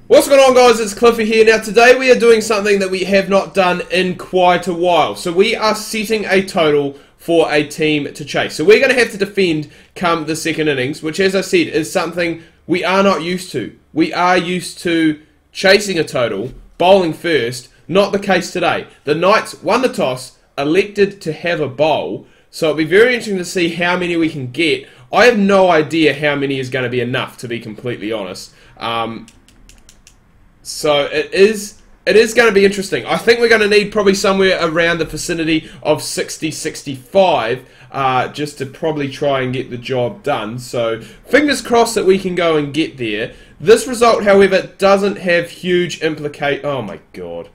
What's going on, guys? It's Cliffy here. Now today we are doing something that we have not done in quite a while. So we are setting a total for a team to chase. So we're going to have to defend come the second innings, which, as I said, is something we are not used to. We are used to chasing a total, bowling first. Not the case today. The Knights won the toss, elected to have a bowl. So it'll be very interesting to see how many we can get. I have no idea how many is going to be enough, to be completely honest. So it is going to be interesting. I think we're going to need probably somewhere around the vicinity of 60-65 just to probably try and get the job done. So fingers crossed that we can go and get there. This result, however, doesn't have huge implications. Oh my god.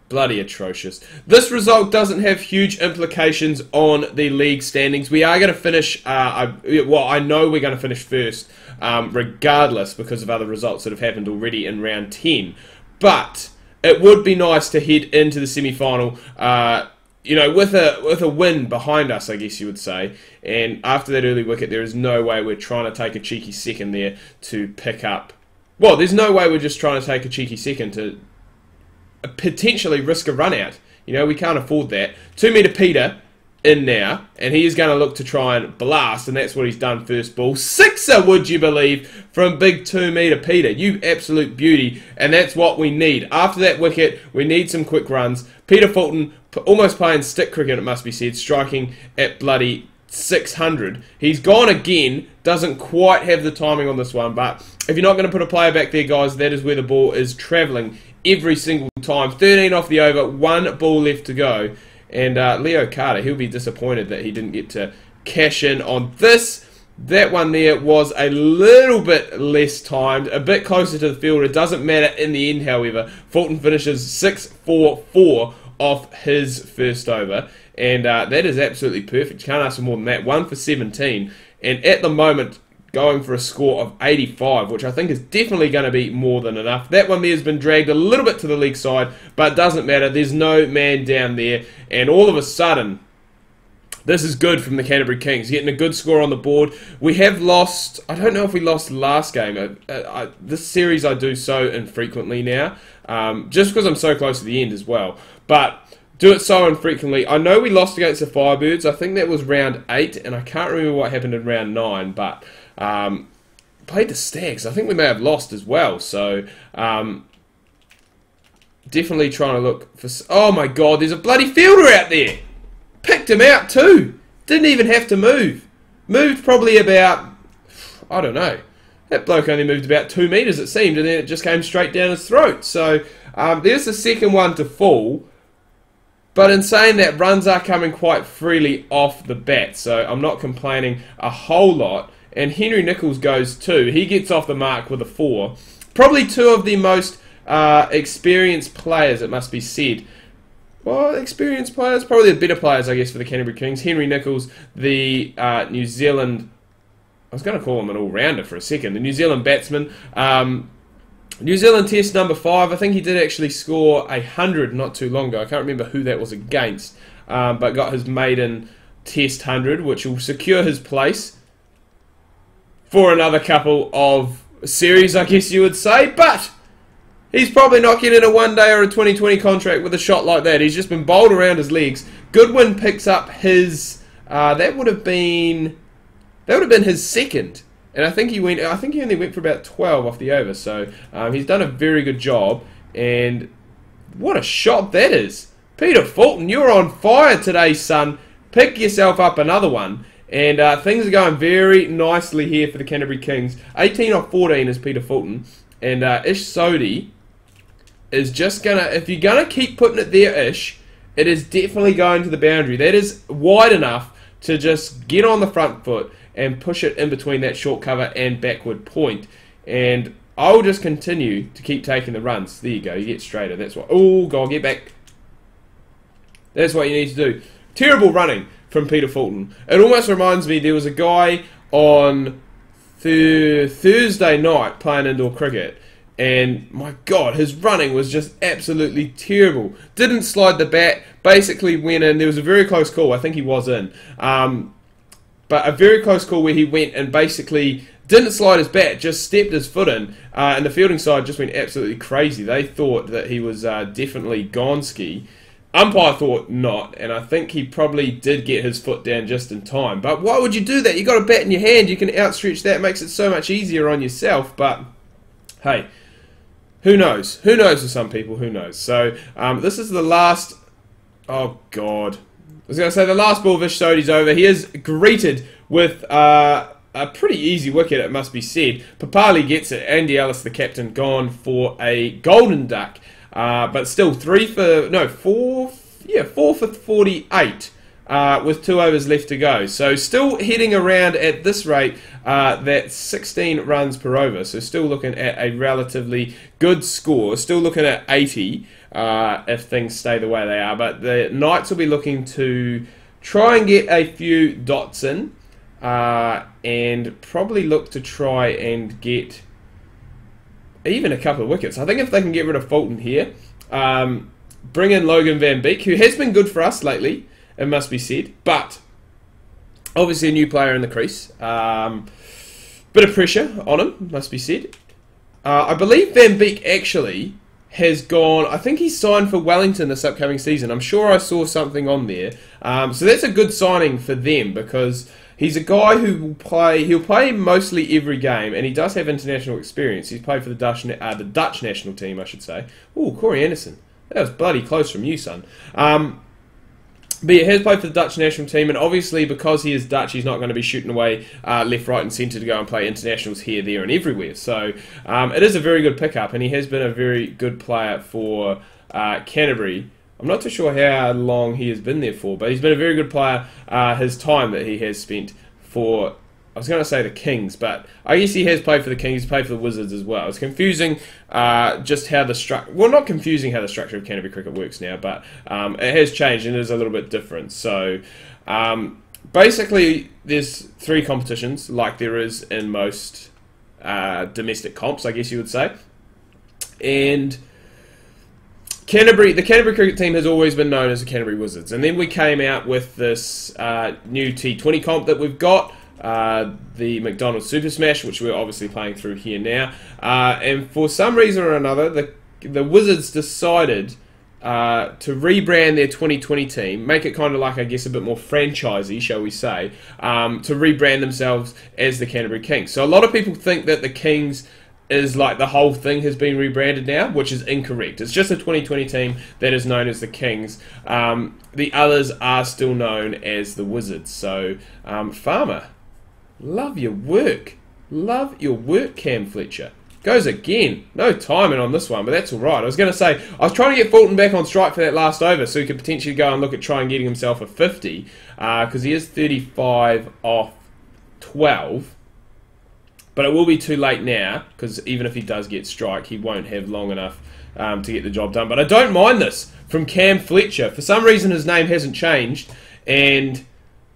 Bloody atrocious. This result doesn't have huge implications on the league standings. We are going to finish, well, I know we're going to finish first, regardless, because of other results that have happened already in round 10. But it would be nice to head into the semi-final, you know, with a win behind us, I guess you would say. And after that early wicket, there is no way we're trying to take a cheeky second there to pick up. Well, there's no way we're just trying to take a cheeky second to potentially risk a run out. You know, we can't afford that. 2 metre Peter in now, and he is going to look to try and blast, and that's what he's done first ball. Sixer, would you believe, from big 2 metre Peter. You absolute beauty, and that's what we need. After that wicket, we need some quick runs. Peter Fulton, almost playing stick cricket, it must be said, striking at bloody 600. He's gone again, doesn't quite have the timing on this one, but if you're not going to put a player back there, guys, that is where the ball is travelling every single time. 13 off the over, 1 ball left to go. And Leo Carter, he'll be disappointed that he didn't get to cash in on this. That one there was a little bit less timed, a bit closer to the fielder. It doesn't matter in the end, however. Fulton finishes 6-4-4 off his first over. And that is absolutely perfect. You can't ask for more than that. 1 for 17. And at the moment, going for a score of 85, which I think is definitely going to be more than enough. That one there has been dragged a little bit to the leg side, but it doesn't matter. There's no man down there. And all of a sudden, this is good from the Canterbury Kings, getting a good score on the board. We have lost, I don't know if we lost last game. This series I do so infrequently now, just because I'm so close to the end as well. But do it so infrequently. I know we lost against the Firebirds. I think that was round 8, and I can't remember what happened in round 9, but played the Stags. I think we may have lost as well. So definitely trying to look for. Oh my god, there's a bloody fielder out there. Picked him out too. Didn't even have to move. Moved probably about, I don't know. That bloke only moved about 2 metres it seemed, and then it just came straight down his throat. So there's the second one to fall. But in saying that, runs are coming quite freely off the bat, so I'm not complaining a whole lot. And Henry Nichols goes 2. He gets off the mark with a 4. Probably 2 of the most experienced players, it must be said. Well, experienced players, probably the better players, I guess, for the Canterbury Kings. Henry Nichols, the New Zealand, I was going to call him an all-rounder for a second, the New Zealand batsman. New Zealand Test number 5, I think he did actually score 100 not too long ago. I can't remember who that was against, but got his maiden Test 100, which will secure his place for another couple of series, I guess you would say. But he's probably not getting a 1-day or a 2020 contract with a shot like that. He's just been bowled around his legs. Goodwin picks up his, that would have been his second. And I think he only went for about 12 off the over, so he's done a very good job. And what a shot that is. Peter Fulton, you're on fire today, son. Pick yourself up another one. And things are going very nicely here for the Canterbury Kings. 18 off 14 is Peter Fulton. And Ish Sodhi is just going to, if you're going to keep putting it there, Ish, it is definitely going to the boundary. That is wide enough to just get on the front foot and push it in between that short cover and backward point. And I'll just continue to keep taking the runs. There you go, you get straighter. That's what. Oh, God, get back. That's what you need to do. Terrible running from Peter Fulton. It almost reminds me, there was a guy on Thursday night playing indoor cricket, and my God, his running was just absolutely terrible. Didn't slide the bat, basically went in. There was a very close call. I think he was in. But a very close call where he went and basically didn't slide his bat, just stepped his foot in, and the fielding side just went absolutely crazy. They thought that he was definitely gone ski. Umpire thought not, and I think he probably did get his foot down just in time. But why would you do that? You got a bat in your hand, you can outstretch that, it makes it so much easier on yourself. But hey, who knows? Who knows for some people? Who knows? So this is the last. Oh God, I was going to say the last ball of Vish Sodhi's over. He is greeted with a pretty easy wicket, it must be said. Papali gets it. Andy Ellis, the captain, gone for a golden duck. But still, 4 for 48 with 2 overs left to go. So still heading around at this rate, that's 16 runs per over. So still looking at a relatively good score. Still looking at 80 if things stay the way they are. But the Knights will be looking to try and get a few dots in and probably look to try and get even a couple of wickets. I think if they can get rid of Fulton here, bring in Logan Van Beek, who has been good for us lately, it must be said, but obviously a new player in the crease. Bit of pressure on him, must be said. I believe Van Beek actually has gone, I think he's signed for Wellington this upcoming season. I'm sure I saw something on there. So that's a good signing for them, because he's a guy who will he'll play mostly every game, and he does have international experience. He's played for the Dutch national team, I should say. Ooh, Corey Anderson. That was bloody close from you, son. But he has played for the Dutch national team, and obviously because he is Dutch, he's not going to be shooting away left, right and centre to go and play internationals here, there and everywhere. So it is a very good pickup, and he has been a very good player for Canterbury. I'm not too sure how long he has been there for, but he's been a very good player. His time that he has spent for, I was going to say the Kings, but I guess he has played for the Kings, he's played for the Wizards as well. It's confusing just how the structure, well, not confusing how the structure of Canterbury cricket works now, but it has changed and it is a little bit different. So basically there's 3 competitions like there is in most domestic comps, I guess you would say. And the Canterbury cricket team has always been known as the Canterbury Wizards, and then we came out with this new T20 comp that we've got, the McDonald's Supersmash, which we're obviously playing through here now, and for some reason or another, the Wizards decided to rebrand their 2020 team, make it kind of like, I guess, a bit more franchisey, shall we say, to rebrand themselves as the Canterbury Kings. So a lot of people think that the Kings is like the whole thing has been rebranded now, which is incorrect. It's just a 2020 team that is known as the Kings. The others are still known as the Wizards. So, Farmer, love your work. Love your work, Cam Fletcher. Goes again. No timing on this one, but that's alright. I was going to say, I was trying to get Fulton back on strike for that last over so he could potentially go and look at trying getting himself a 50, because he is 35 off 12. But it will be too late now, because even if he does get strike, he won't have long enough to get the job done. But I don't mind this from Cam Fletcher. For some reason, his name hasn't changed, and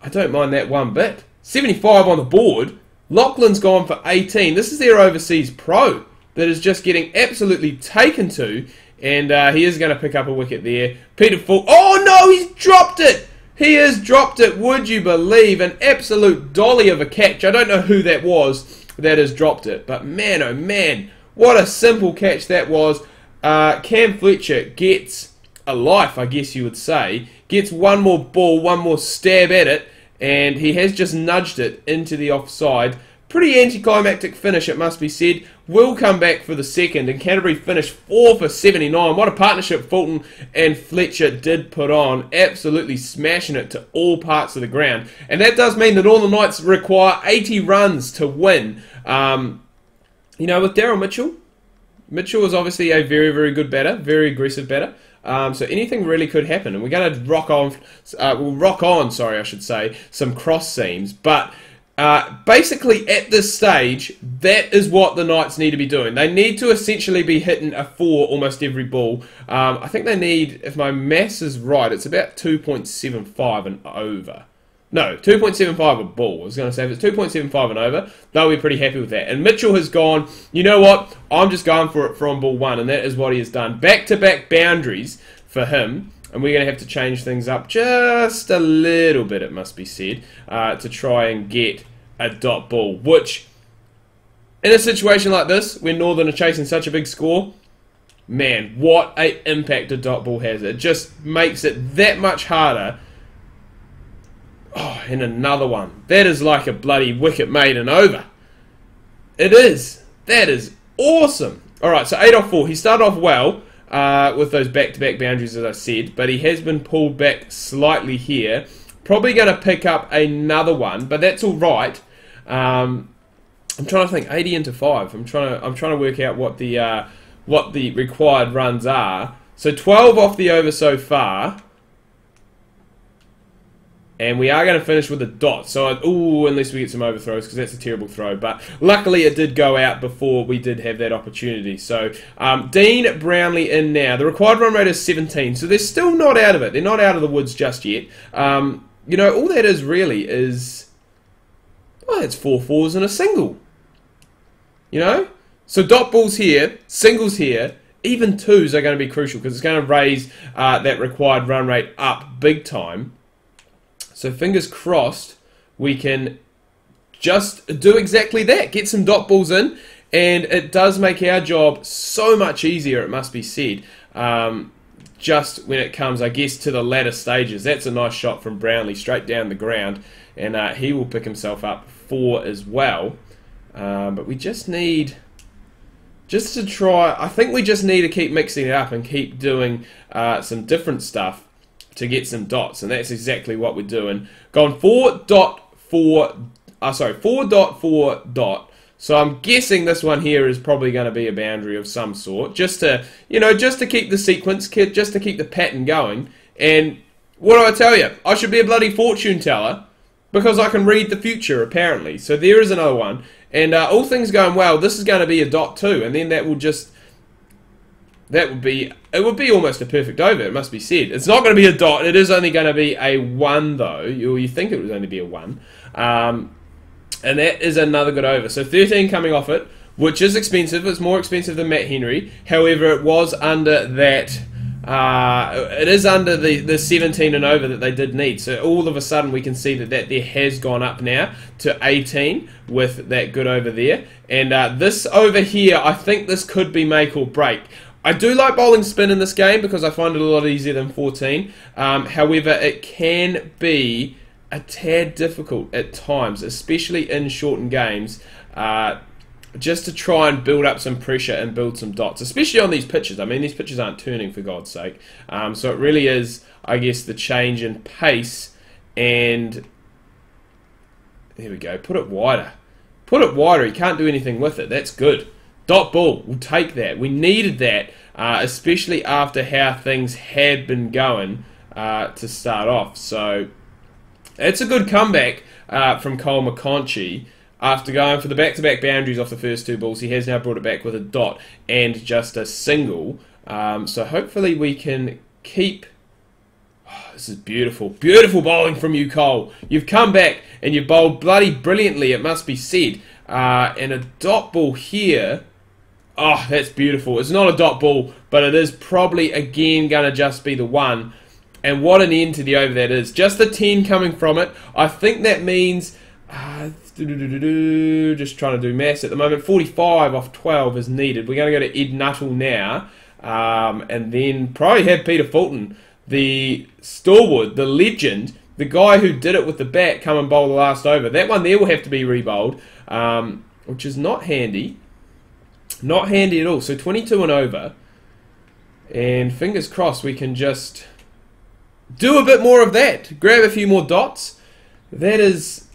I don't mind that one bit. 75 on the board. Lachlan's gone for 18. This is their overseas pro that is just getting absolutely taken to, and he is going to pick up a wicket there. Peter Fulton. Oh, no, he's dropped it. He has dropped it, would you believe? An absolute dolly of a catch. I don't know who that was that has dropped it, but man, oh man, what a simple catch that was. Cam Fletcher gets a life, I guess you would say, gets one more ball, one more stab at it, and he has just nudged it into the offside. Pretty anticlimactic finish, it must be said. Will come back for the second, and Canterbury finished 4 for 79. What a partnership Fulton and Fletcher did put on. Absolutely smashing it to all parts of the ground. And that does mean the Northern Knights require 80 runs to win. You know, with Daryl Mitchell, Mitchell is obviously a very, very good batter, very aggressive batter. So anything really could happen, and we're going to rock on, I should say, some cross seams. But basically, at this stage, that is what the Knights need to be doing. They need to essentially be hitting a 4 almost every ball. I think they need, if my maths is right, it's about 2.75 and over. No, 2.75 a ball. I was going to say, if it's 2.75 and over, they'll be pretty happy with that. And Mitchell has gone, you know what, I'm just going for it from ball 1, and that is what he has done. Back-to-back boundaries for him. And we're going to have to change things up just a little bit, it must be said, to try and get a dot ball, which in a situation like this, when Northern are chasing such a big score, man, what an impact a dot ball has. It just makes it that much harder. Oh, and another one. That is like a bloody wicket made and over. It is. That is awesome. Alright, so 8 off 4. He started off well with those back-to-back boundaries, as I said, but he has been pulled back slightly here. Probably going to pick up another one, but that's alright. I'm trying to think. 80 into 5. I'm trying to work out what the required runs are. So 12 off the over so far. And we are going to finish with a dot. So, unless we get some overthrows, because that's a terrible throw. But luckily it did go out before we did have that opportunity. So, Dean Brownlee in now. The required run rate is 17. So they're still not out of it. They're not out of the woods just yet. You know, all that is really is... Oh, it's 4 fours and a single. You know? So dot balls here, singles here, even twos are going to be crucial because it's going to raise that required run rate up big time. So fingers crossed we can just do exactly that. Get some dot balls in, and it does make our job so much easier, it must be said. Just when it comes, I guess, to the latter stages. That's a nice shot from Brownlee, straight down the ground, and he will pick himself up 4 as well. But we just need... Just to try... I think we just need to keep mixing it up and keep doing some different stuff to get some dots, and that's exactly what we're doing. Gone 4.4 dot. So I'm guessing this one here is probably going to be a boundary of some sort, just to, you know, just to keep the sequence, just to keep the pattern going. And what do I tell you? I should be a bloody fortune teller because I can read the future apparently. So there is another one, and all things going well, this is going to be a dot too, and then that will just. It would be almost a perfect over, it must be said. It's not going to be a dot, it is only going to be a 1 though. You think it would only be a 1. And that is another good over. So 13 coming off it, which is expensive. It's more expensive than Matt Henry. However, it was under that... it is under the 17 and over that they did need. So all of a sudden we can see that there has gone up now to 18 with that good over there. And this over here, I think this could be make or break. I do like bowling spin in this game because I find it a lot easier than 14. However, it can be a tad difficult at times, especially in shortened games, just to try and build up some pressure and build some dots, especially on these pitches. I mean, these pitches aren't turning, for God's sake. So it really is, I guess, the change in pace. And there we go. Put it wider. Put it wider. He can't do anything with it. That's good. Dot ball, we'll take that. We needed that, especially after how things had been going to start off. So it's a good comeback from Cole McConchie. After going for the back-to-back boundaries off the first 2 balls, he has now brought it back with a dot and just a single. So hopefully we can keep... Oh, this is beautiful. Beautiful bowling from you, Cole. You've come back and you've bowled bloody brilliantly, it must be said. And a dot ball here... Oh, that's beautiful. It's not a dot ball, but it is probably, again, going to just be the 1. And what an end to the over that is. Just the 10 coming from it. I think that means... just trying to do maths at the moment. 45 off 12 is needed. We're going to go to Ed Nuttall now. And then probably have Peter Fulton, the stalwart, the legend, the guy who did it with the bat, come and bowl the last over. That one there will have to be rebowled, which is not handy. Not handy at all. So 22 and over. And fingers crossed we can just do a bit more of that. Grab a few more dots. That is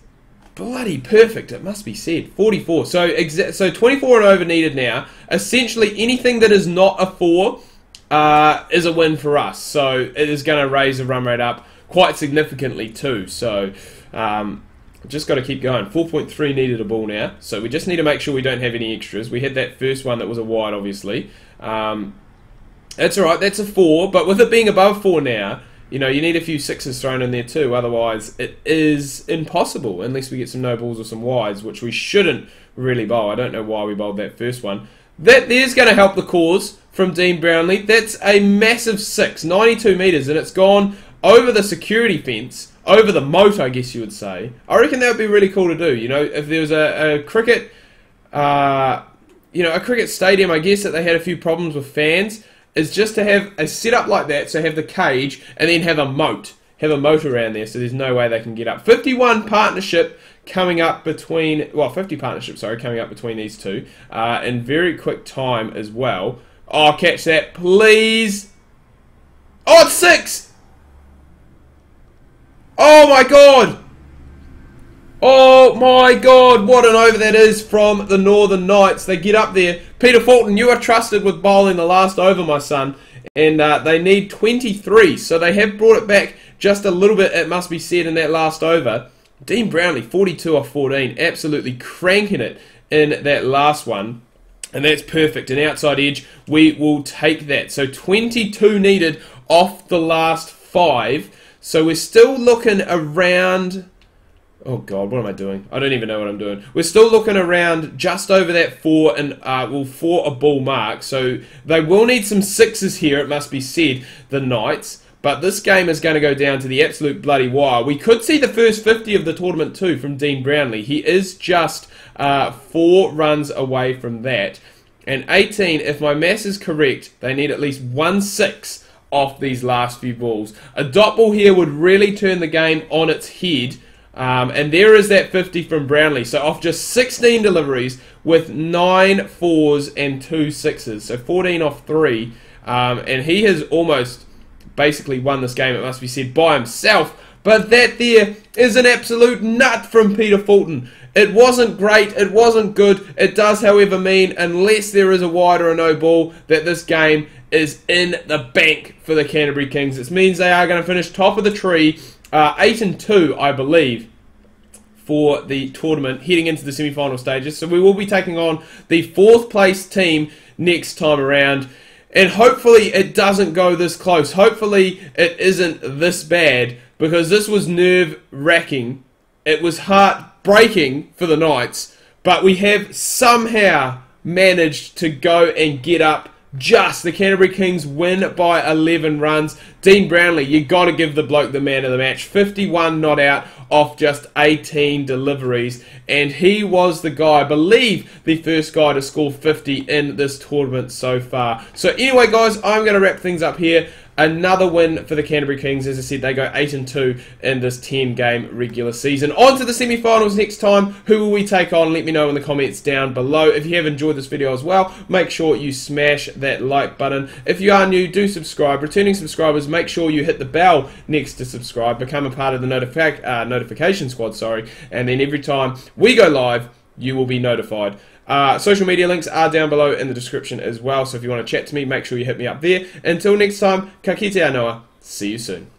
bloody perfect, it must be said. 44. So 24 and over needed now. Essentially anything that is not a 4 is a win for us. So it is going to raise the run rate up quite significantly too. So... just got to keep going. 4.3 needed a ball now, so we just need to make sure we don't have any extras. We had that first one that was a wide, obviously. That's alright, that's a 4, but with it being above 4 now, you know, you need a few 6s thrown in there too, otherwise it is impossible, unless we get some no balls or some wides, which we shouldn't really bowl. I don't know why we bowled that first one. That there's going to help the cause from Dean Brownlee. That's a massive 6, 92 metres, and it's gone over the security fence, over the moat, I guess you would say. I reckon that would be really cool to do. You know, if there was a cricket you know, a cricket stadium, I guess that they had a few problems with fans, is just to have a setup like that, so have the cage, and then have a moat. Have a moat around there, so there's no way they can get up. 51 partnership coming up between, well, 50 partnership, sorry, coming up between these two, in very quick time as well. Oh, catch that, please. Oh, it's 6! Oh my god! Oh my god, what an over that is from the Northern Knights. They get up there. Peter Fulton, you are trusted with bowling the last over, my son. And they need 23, so they have brought it back just a little bit, it must be said, in that last over. Dean Brownlee, 42 off 14, absolutely cranking it in that last one. And that's perfect. An outside edge, we will take that. So 22 needed off the last 5. So we're still looking around... Oh god, what am I doing? I don't even know what I'm doing. We're still looking around just over that 4 and well, for a ball mark. So they will need some 6s here, it must be said, the Knights. But this game is going to go down to the absolute bloody wire. We could see the first 50 of the tournament too from Dean Brownlee. He is just 4 runs away from that. And 18, if my maths is correct, they need at least 1 6 off these last few balls. A dot ball here would really turn the game on its head. And there is that 50 from Brownlee. So off just 16 deliveries with 9 4s and 2 6s. So 14 off 3. And he has almost basically won this game, it must be said, by himself. But that there is an absolute nut from Peter Fulton. It wasn't great, it wasn't good. It does, however, mean, unless there is a wide or a no ball, that this game is in the bank for the Canterbury Kings. It means they are going to finish top of the tree, 8-2, I believe, for the tournament, heading into the semi-final stages. So we will be taking on the 4th place team next time around. And hopefully it doesn't go this close. Hopefully it isn't this bad, because this was nerve-wracking. It was heartbreaking for the Knights, but we have somehow managed to go and get up just. The Canterbury Kings win by 11 runs. Dean Brownlee, you got to give the bloke the man of the match. 51 not out off just 18 deliveries, and he was the guy, I believe, the first guy to score 50 in this tournament so far. So anyway, guys, I'm going to wrap things up here. Another win for the Canterbury Kings. As I said, they go 8-2 in this 10-game regular season. On to the semi-finals next time. Who will we take on? Let me know in the comments down below. If you have enjoyed this video as well, make sure you smash that like button. If you are new, do subscribe. Returning subscribers, make sure you hit the bell next to subscribe. Become a part of the notification squad, and then every time we go live, you will be notified. Social media links are down below in the description as well, so if you want to chat to me, make sure you hit me up there. Until next time, ka kite anoa. See you soon.